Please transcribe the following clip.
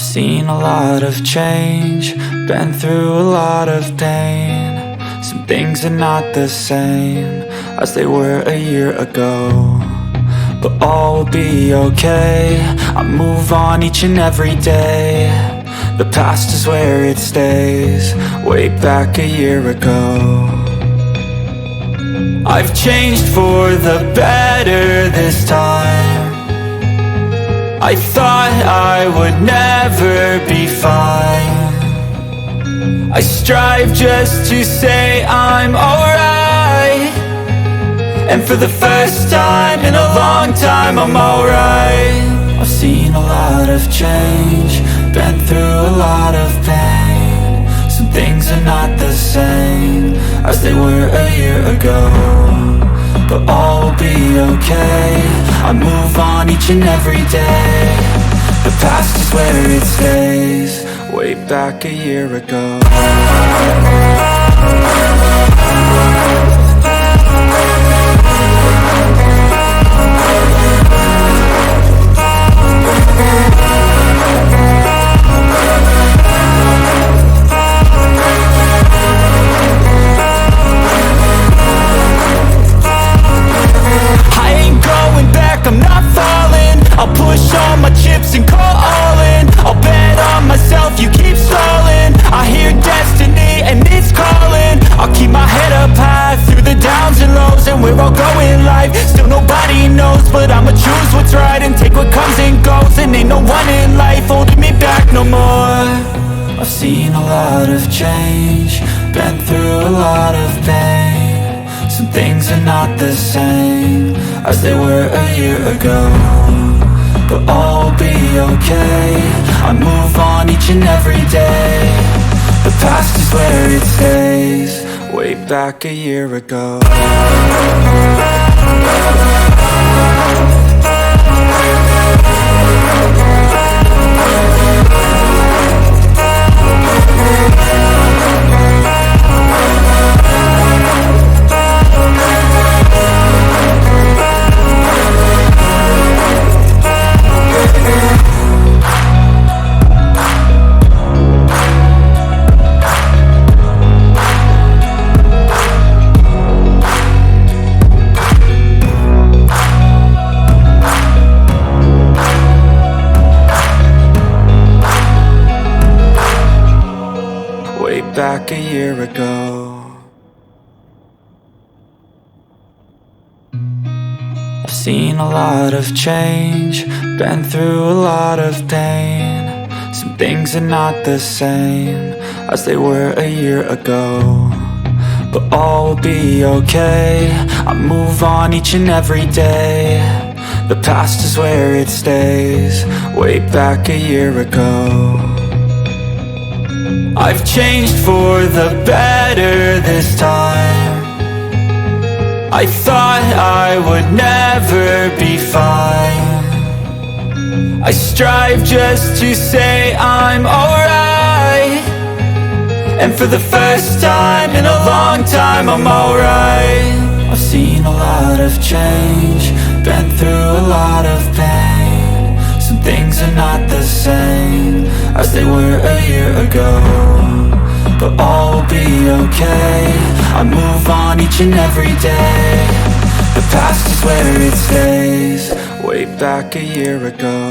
I've seen a lot of change, been through a lot of pain. Some things are not the same as they were a year ago, but all will be okay. I move on each and every day. The past is where it stays, way back a year ago. I've changed for the better this time. I thought I would never be fine. I strive just to say I'm alright, and for the first time in a long time I'm alright. I've seen a lot of change, been through a lot of pain. Some things are not the same as they were a year ago, but all will be okay. I move on each and every day. The past is where it stays, way back a year ago. I'm not falling, I'll push all my chips and call all in. I'll bet on myself, you keep stalling. I hear destiny and it's calling. I'll keep my head up high through the downs and lows, and we're all going live. Still nobody knows, but I'ma choose what's right and take what comes and goes. And ain't no one in life holding me back no more. I've seen a lot of change, been through a lot of pain. Some things are not the same as they were a year ago, but all will be okay. I move on each and every day. The past is where it stays, way back a year ago. Back a year ago. I've seen a lot of change, been through a lot of pain. Some things are not the same as they were a year ago, but all will be okay. I move on each and every day. The past is where it stays, way back a year ago. I've changed for the better this time. I thought I would never be fine. I strive just to say I'm alright, and for the first time in a long time I'm alright. I've seen a lot of change, been through a lot of pain. Some things are not the same as they were a year ago, but all will be okay. I move on each and every day. The past is where it stays, way back a year ago.